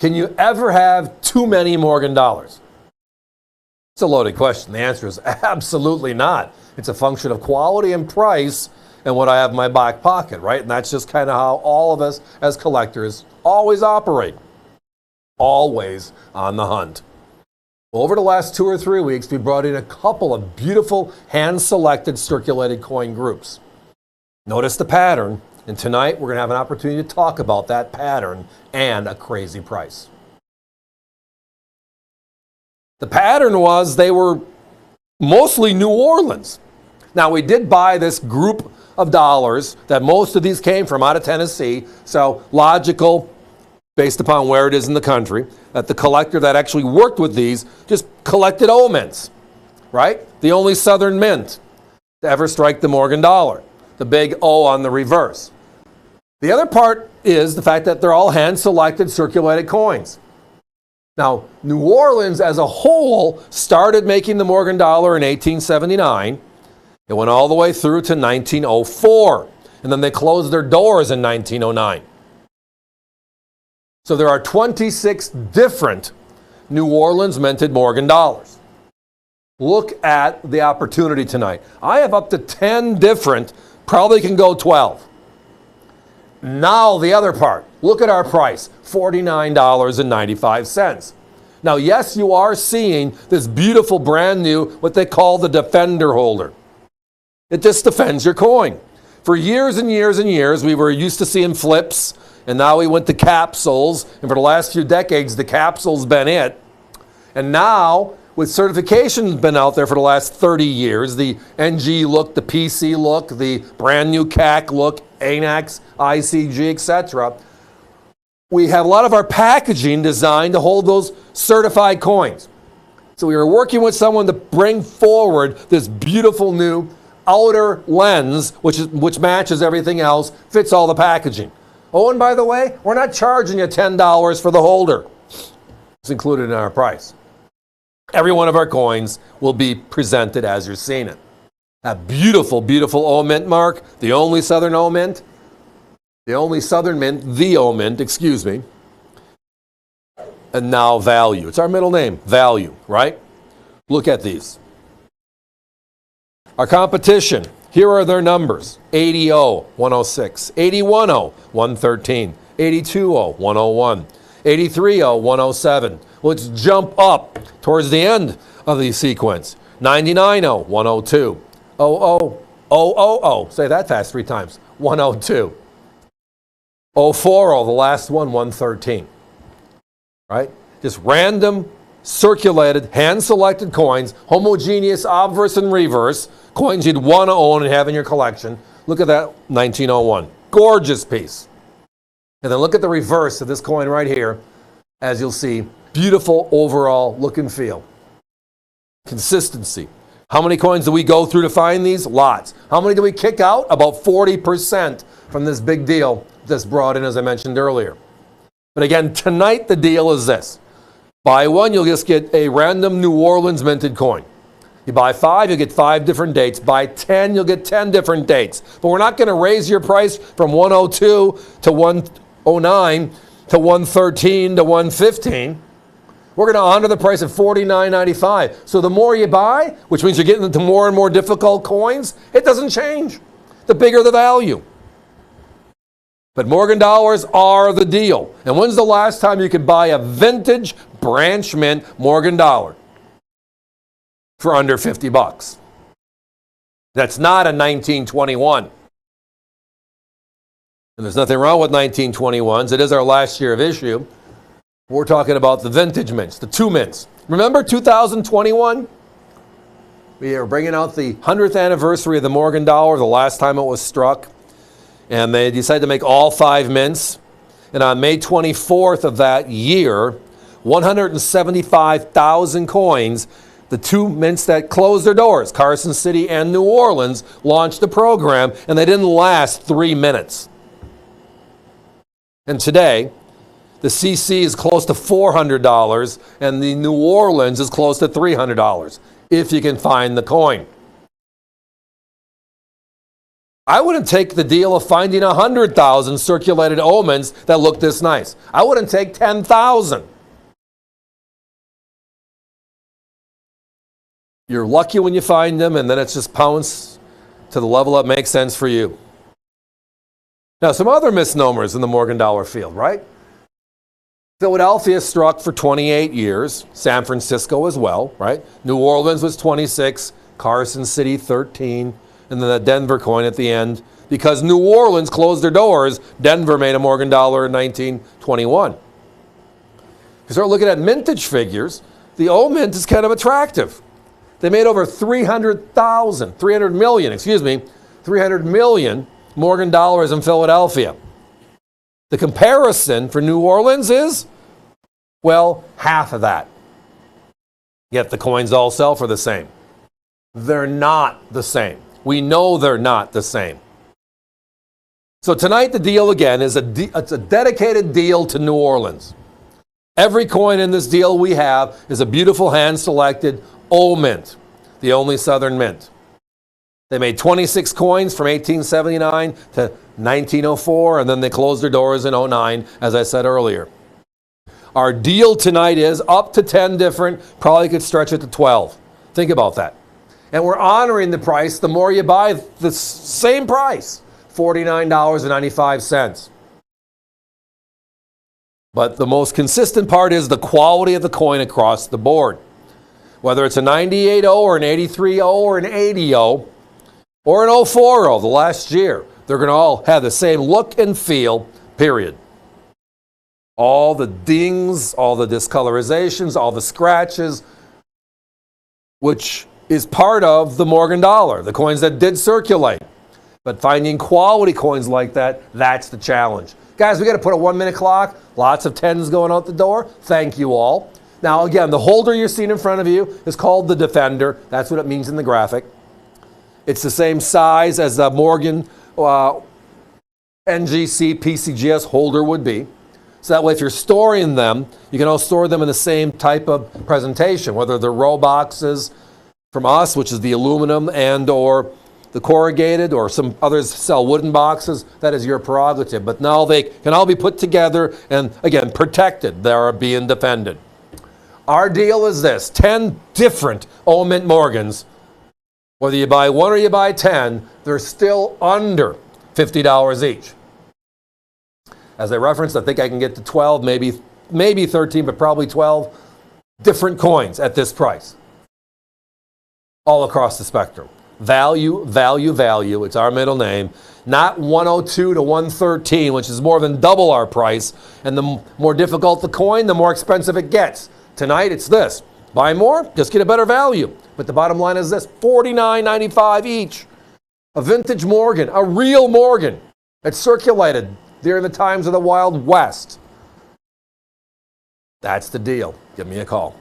Can you ever have too many Morgan dollars? It's a loaded question. The answer is absolutely not. It's a function of quality and price and what I have in my back pocket, right? And that's just kind of how all of us as collectors always operate. Always on the hunt. Well, over the last 2 or 3 weeks, we brought in a couple of beautiful hand-selected circulated coin groups. Notice the pattern, and tonight we're going to have an opportunity to talk about that pattern and a crazy price. The pattern was they were mostly New Orleans. Now, we did buy this group of dollars that most of these came from out of Tennessee, so logical based upon where it is in the country, that the collector that actually worked with these just collected O mints, right? The only Southern mint to ever strike the Morgan dollar, the big O on the reverse. The other part is the fact that they're all hand-selected circulated coins. Now, New Orleans as a whole started making the Morgan dollar in 1879. It went all the way through to 1904, and then they closed their doors in 1909. So there are 26 different New Orleans minted Morgan dollars. Look at the opportunity tonight. I have up to 10 different, probably can go 12. Now the other part. Look at our price, $49.95. Now, yes, you are seeing this beautiful brand new, what they call the defender holder. It just defends your coin. For years and years and years, we were used to seeing flips, and now we went to capsules, and for the last few decades, the capsule's been it. And now, with certifications been out there for the last 30 years, the NG look, the PC look, the brand new CAC look, ANAX, ICG, etc., we have a lot of our packaging designed to hold those certified coins. So we were working with someone to bring forward this beautiful new outer lens, which matches everything else, fits all the packaging. Oh, and by the way, we're not charging you $10 for the holder. It's included in our price. Every one of our coins will be presented as you're seeing it. That beautiful, beautiful O mint mark, the only Southern O mint, the only Southern mint, the O mint, excuse me. And now value. It's our middle name, value, right? Look at these. Our competition, here are their numbers. 80-0, 106, 81-0, 113, 82-0, 101, 83-0, 107. Let's jump up towards the end of the sequence. 99-0, 102, 00, 000, say that fast 3 times, 102. 040, the last one, 113. Right? Just random, circulated, hand-selected coins, homogeneous obverse and reverse, coins you'd want to own and have in your collection. Look at that, 1901. Gorgeous piece. And then look at the reverse of this coin right here. As you'll see, beautiful overall look and feel. Consistency. How many coins do we go through to find these? Lots. How many do we kick out? About 40% from this big deal that's brought in, as I mentioned earlier. But again, tonight the deal is this. Buy one, you'll just get a random New Orleans minted coin. You buy 5, you'll get 5 different dates. Buy 10, you'll get 10 different dates. But we're not going to raise your price from 102 to 109 to 113 to 115. We're going to honor the price at $49.95. So the more you buy, which means you're getting into more and more difficult coins, it doesn't change. The bigger the value. But Morgan dollars are the deal. And when's the last time you could buy a vintage branch mint Morgan dollar for under $50? That's not a 1921. And there's nothing wrong with 1921s. It is our last year of issue. We're talking about the vintage mints, the 2 mints. Remember 2021? We are bringing out the 100th anniversary of the Morgan dollar, the last time it was struck. And they decided to make all 5 mints. And on May 24th of that year, 175,000 coins, the 2 mints that closed their doors, Carson City and New Orleans, launched the program, and they didn't last 3 minutes. And today, the CC is close to $400, and the New Orleans is close to $300, if you can find the coin. I wouldn't take the deal of finding 100,000 circulated omens that look this nice. I wouldn't take 10,000. You're lucky when you find them, and then it's just pounce to the level that makes sense for you. Now, some other misnomers in the Morgan dollar field, right? Philadelphia struck for 28 years. San Francisco as well, right? New Orleans was 26. Carson City 13. And then the Denver coin at the end. Because New Orleans closed their doors, Denver made a Morgan dollar in 1921. If you start looking at mintage figures, the old mint is kind of attractive. They made over 300 million Morgan dollars in Philadelphia. The comparison for New Orleans is, well, half of that. Yet the coins all sell for the same. They're not the same. We know they're not the same. So tonight the deal again is it's a dedicated deal to New Orleans. Every coin in this deal we have is a beautiful hand-selected old mint, the only Southern mint. They made 26 coins from 1879 to 1904, and then they closed their doors in 09, as I said earlier. Our deal tonight is up to 10 different, probably could stretch it to 12. Think about that. And we're honoring the price. The more you buy, the same price, $49.95. But the most consistent part is the quality of the coin across the board. Whether it's a 98.0 or an 83.0 or an 80.0 or an 0.40 the last year, they're going to all have the same look and feel, period. All the dings, all the discolorizations, all the scratches, which is part of the Morgan dollar, the coins that did circulate. But finding quality coins like that, that's the challenge. Guys, we got to put a 1-minute clock. Lots of 10s going out the door. Thank you all. Now, again, the holder you're seeing in front of you is called the Defender. That's what it means in the graphic. It's the same size as the Morgan NGC PCGS holder would be. So that way, if you're storing them, you can all store them in the same type of presentation, whether they're row boxes from us, which is the aluminum, and or the corrugated, or some others sell wooden boxes. That is your prerogative. But now they can all be put together and, again, protected. They are being defended. Our deal is this: 10 different Old Mint Morgans. Whether you buy one or you buy 10, they're still under $50 each. As I referenced, I think I can get to 12, maybe 13, but probably 12 different coins at this price. All across the spectrum. Value, value, value. It's our middle name. Not 102 to 113, which is more than double our price. And the more difficult the coin, the more expensive it gets. Tonight, it's this. Buy more, just get a better value. But the bottom line is this: $49.95 each. A vintage Morgan, a real Morgan that circulated during the times of the Wild West. That's the deal. Give me a call.